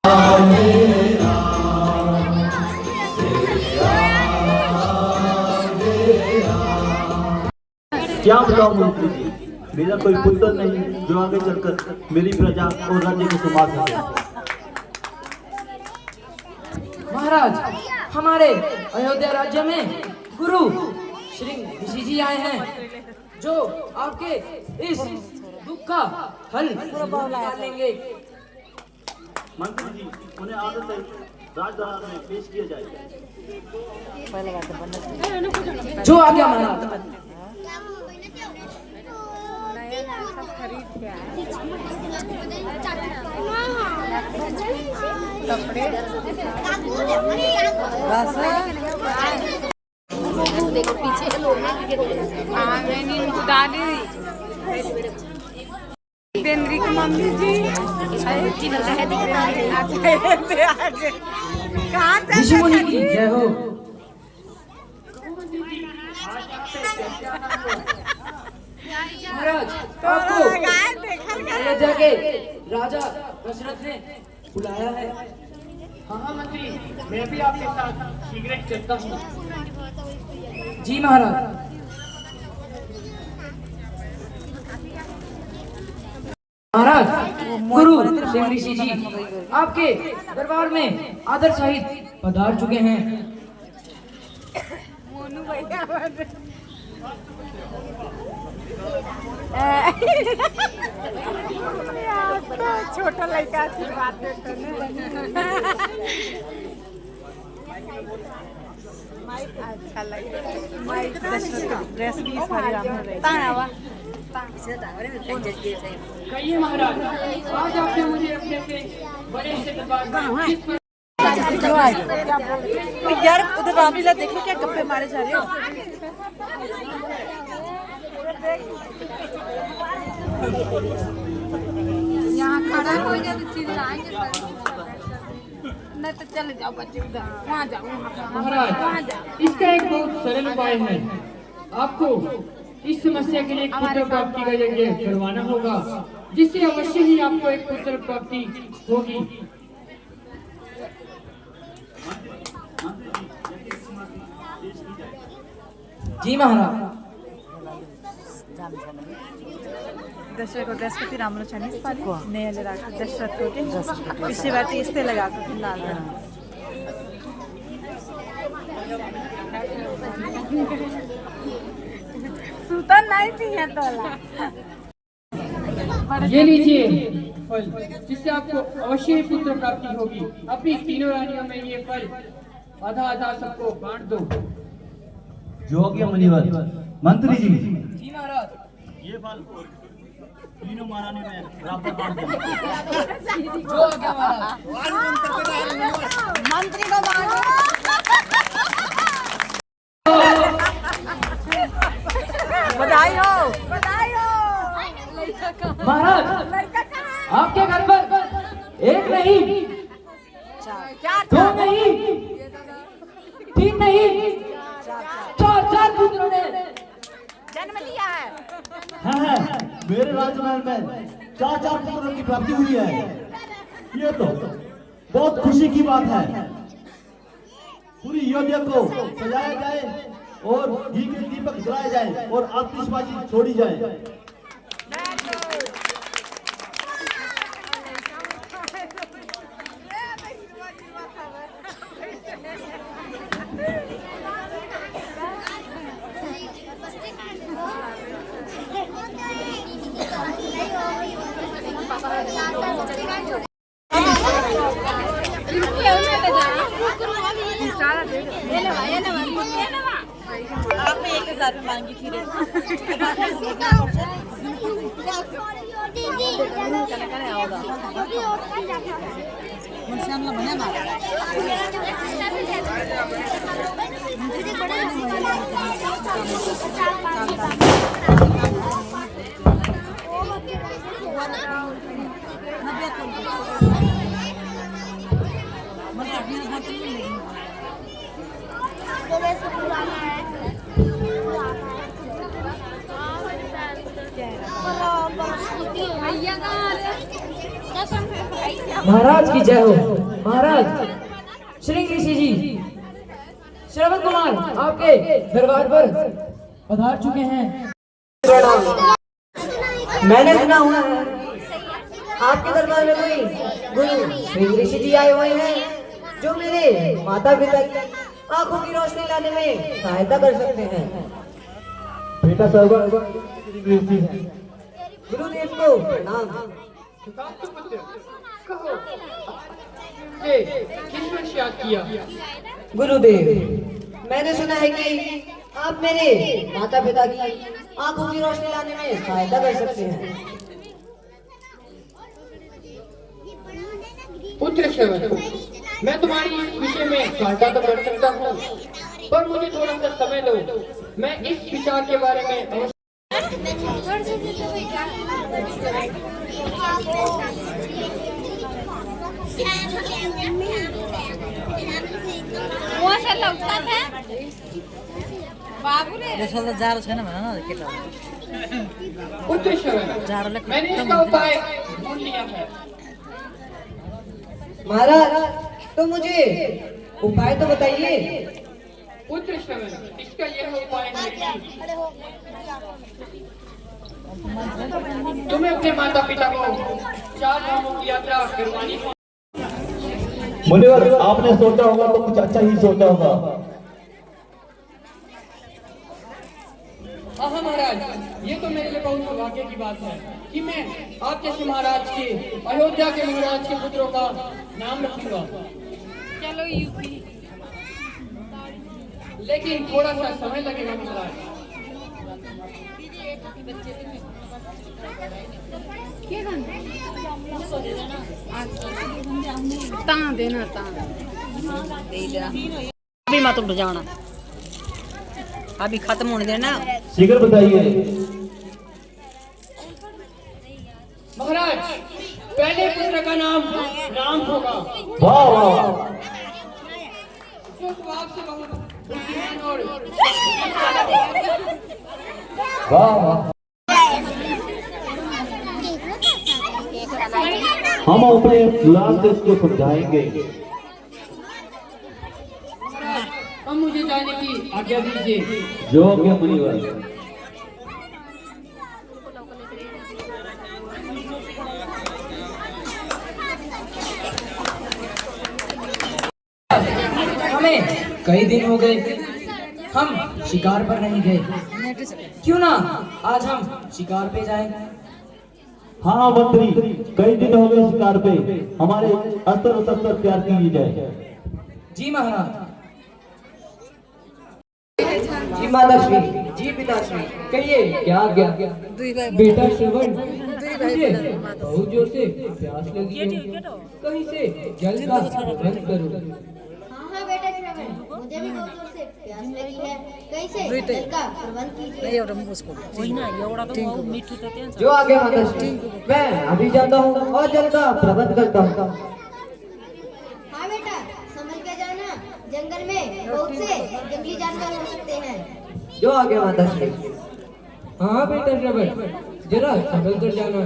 क्या बताऊं मंत्री जी, मेरा कोई पुत्र नहीं जो आगे चलकर मेरी प्रजा और राज्य को संभाल सके। महाराज, हमारे अयोध्या राज्य में गुरु श्री ऋषि जी आए हैं जो आपके इस दुख का हल निकालेंगे। मंत्री जी, उन्हें आदत से राजदरबार में पेश किया जाए। जो आ गया महाराज। देखो पीछे लोग डाली बेंद्री की मम्मी जी ऋषि मुनि की जय हो। महाराज, आपको अयोध्या के राजा दशरथ ने बुलाया है। हाँ मंत्री, मैं भी आपके साथ शीघ्र चलता हूँ। जी महाराज। महाराज, गुरु श्री ऋषि जी आपके दरबार में आदर सहित पधार चुके हैं। छोटा लड़का आशीर्वाद देते अच्छा लगे। ड्रेस भी कहिए महाराज, आज आपने मुझे अपने बड़े से यार उधर रामलीला देखो क्या गप्पे मारे जा रहे हो। यहाँ खड़ा हो जाए तो चिल्लाएंगे नहीं तो चले जाओ बच्चे उधर वहाँ जाओ महाराज, इसका एक बहुत सरल उपाय है। आपको इस समस्या के लिए एक पुत्र प्राप्ति का यज्ञ करवाना होगा, जिससे अवश्य ही आपको एक पुत्र प्राप्ति होगी। जी महाराज। दशरथ को ड्रेस कति राम्रो छ नि यसपालि नेले राख्छ दशरथको के पिछेबाट यस्तै लगाएको थियो लाल सुता नहीं थी यहाँ तो ये लीजिए फल, जिससे आपको अवश्य ही पुत्र प्राप्ति होगी। अपनी तीनों रानियों में ये फल आधा आधा सबको बांट दो। जो हो गया मुनिवर। मंत्री जी, जी महाराज। ये फल तीनों महारानी में बराबर बांट दो। जो आ गया महाराज। मंत्री को मारो। बधाई हो, बधाई हो। महाराज, आपके घर पर एक नहीं, दो नहीं, तीन नहीं, चार पुत्रों ने जन्म लिया है। है मेरे राजमहल में चार पुत्रों की प्राप्ति हुई है। ये तो बहुत खुशी की बात है। पूरी अयोध्या को सजाया जाए और घी के दीपक जलाए जाए और आतिशबाजी छोड़ी जाए। आपने 1000 मांगी थी रे। भैया का महाराज की जय हो। महाराज श्री ऋषि जी श्रवण कुमार आपके दरबार पर पधार चुके हैं। मैंने सुना हुआ है आपके दरबार में कोई गुरु श्री ऋषि जी आए हुए हैं जो मेरे माता पिता की आंखों की रोशनी लाने में सहायता कर सकते हैं। बेटा सर्वर गुरुदेव को प्रणाम। कहो ये किस वर्ष याद किया? गुरुदेव, मैंने सुना है कि आप मेरे माता पिता की आंखों की रोशनी लाने में सहायता कर सकते हैं। पुत्र श्रवण, मैं तुम्हारी इस विषय में सहायता तो कर सकता हूँ, पर मुझे थोड़ा सा समय दो। मैं इस विचार के बारे में अवश्य पुत्र श्रवण, मैंने इसका उपाय ढूंढ लिया है। महाराज, तो मुझे उपाय तो बताइए। पुत्र श्रवण, इसका यह उपाय है कि तुम्हें अपने माता पिता को 4 धामों की यात्रा करवानी है। मुनिवर, आपने सोचा होगा तो कुछ अच्छा ही सोचा होगा। हाँ महाराज, ये तो मेरे लिए बहुत सौभाग्य की बात है कि मैं आप जैसे महाराज के, अयोध्या के महाराज के पुत्रों का नाम रखूंगा। चलो यूपी। लेकिन थोड़ा सा समय लगेगा महाराज। देना अभी मत उठ जाना, अभी खत्म होने देना। शीघ्र बताइए। महाराज, पहले पुत्र का नाम राम होगा, वाह वाह, जो स्वभाव से बहुत बुद्धिमान और वाह वाह। हम अपने लाल से इसको समझाएंगे। अब मुझे जाने की आज्ञा दीजिए। जो आज्ञा मुनिवर। हमें कई दिन हो गए हम शिकार पर नहीं गए, क्यों ना आज हम शिकार पे जाएं? हाँ मंत्री, कई दिन हो गए शिकार पे, हमारे अस्तर सत्तर प्यार की जाए। जी महाराज। जी माताश्री, जी पिताश्री, कहिए क्या आज्ञा। बेटा श्रवण, मुझे बहुत जोर से प्यास लगी है, कहीं से जल का प्रबंध करो। हाँ बेटा श्रवण, मुझे भी बहुत जोर से प्यास लगी है, कहीं से जल का प्रबंध कीजिए। जो आगे माताश्री, मैं अभी जाता हूँ और जल का प्रबंध करता हूँ। हाँ बेटा, संभल के जाना, जंगल में बहुत से जंगली जानवर हो सकते हैं। जो आगे माताश्री। हाँ बेटा श्रवण, जरा संभल कर जाना।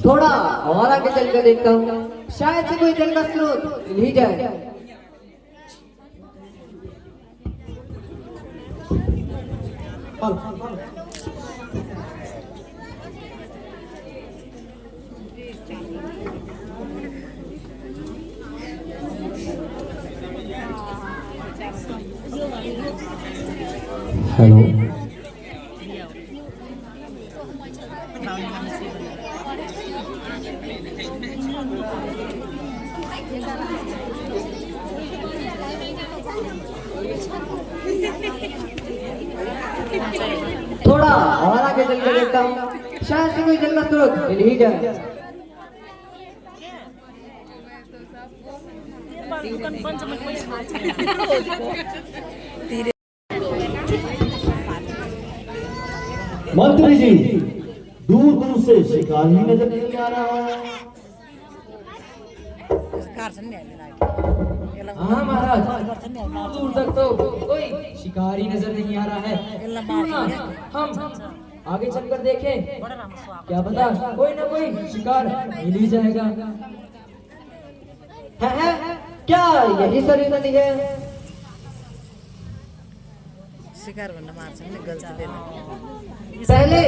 थोड़ा और आगे चल कर देखता हूँ, शायद से कोई जल का स्रोत मिल ही जाए। हेलो, थोड़ा और आगे चल कर देखता हूँ, शायद से कोई जल का स्रोत मिल ही जाए। मंत्री जी, दूर दूर से शिकार ही नजर नहीं आ रहा है। हाँ महाराज, दूर तक तो कोई शिकारी नजर नहीं आ रहा है। क्यों ना हम आगे चलकर देखें, क्या पता कोई ना कोई शिकार मिल ही जाएगा। है क्या यही सरयू नदी है? शिकार करना मार सकते गलती देना पहले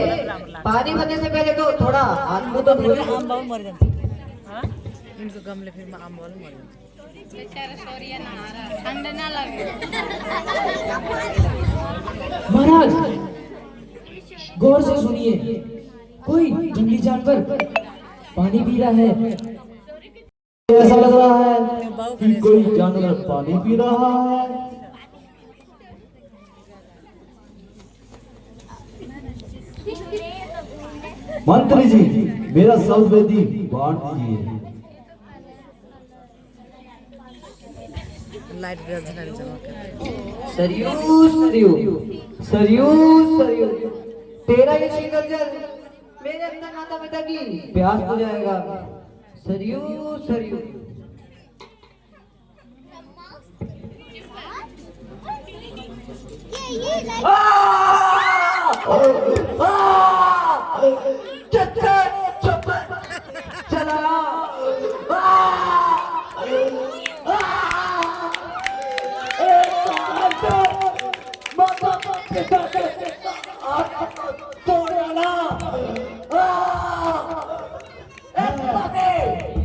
पानी भरने से पहले तो थोड़ा हाथ मुंह तो धो लो। आम बाबू मर जाते हाँ इनको गमले फिर आम बाबू मर जाते ठंड ना लगे। महाराज गौर से सुनिए, कोई जंगली जानवर पानी पी रहा है। ऐसा लग रहा है कि कोई जानवर पानी पी रहा है। मंत्री जी, मेरा सौवेदी बांट दीजिए। लाइट जला के सरयू सरयू सरयू सरयू, तेरा ये शीतल जल मेरे अंदर माता पिता की प्यास बुझाएगा। सरयू सरयू।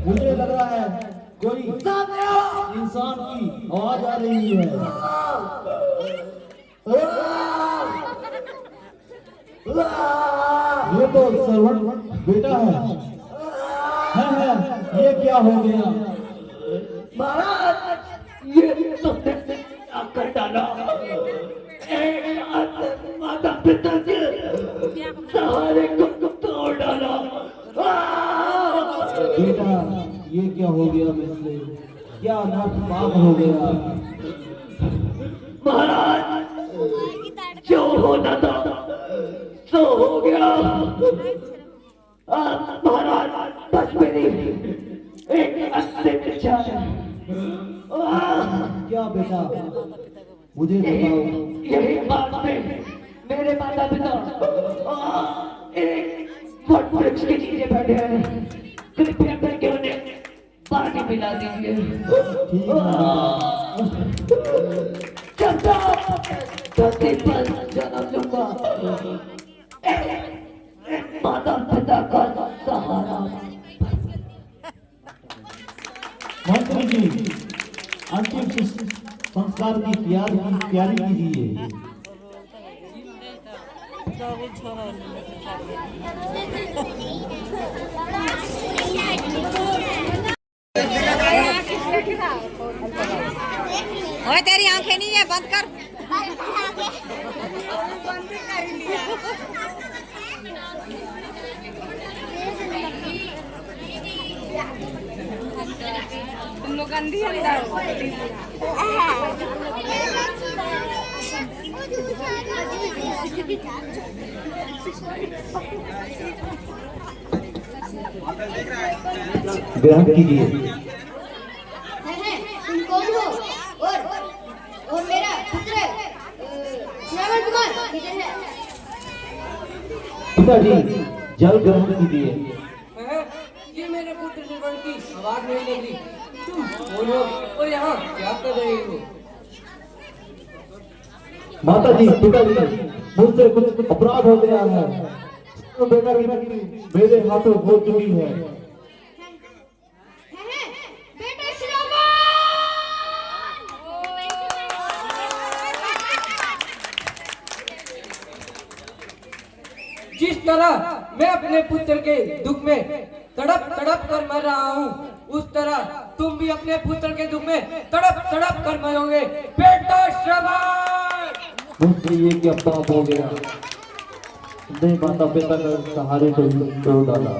मुझे लग रहा है कोई इंसान की आवाज आ रही है। ये तो सर्वण बेटा है। ये क्या हो गया? महाराज ये तो कर डाला। माता पिता के सहारे को तोड़ डाला। बेटा, ये क्या हो गया मुझसे? क्या नापाक हो गया? महाराज जो होना था सो हो गया। महाराज बस मेरी एक अंतिम इच्छा है। क्या बेटा, मुझे बताओ। यही बात में मेरे माता पिता एक वट वृक्ष के नीचे बैठे हैं। कृपया करके उन्हें पानी पिला दीजिए। जब धरती पर जन्म लूंगा माता पिता का सहारा। मंत्री जी, अंतिम संस्कार की तैयारी कीजिए। ओए तेरी आंखें नहीं है, बंद कर। तुम लोग अंधी अंदर ग्रहण कीजिए। तुम कौन हो? और मेरा पुत्र श्रवण कुमार किधर है? पिताजी, जल ग्रहण कीजिए। ये मेरे पुत्र श्रवण की आवाज नहीं लग रही। तुम बोलो और यहाँ क्या कर रहे हो? माता जी, पिताजी, मुझसे कुछ अपराध हो गया है। तो बेटा की नकली मेरे हाथों हो चुकी है। बेटा श्रवण! जिस तरह मैं अपने पुत्र के दुख में तड़प तड़प कर मर रहा हूँ, उस तरह तुम भी अपने पुत्र के दुख में तड़प तड़प कर मरोगे। बेटा श्रवण! मुझसे ये क्या पाप हो गया? नहीं, माता पिता का सहारे तो तोड़ डाला।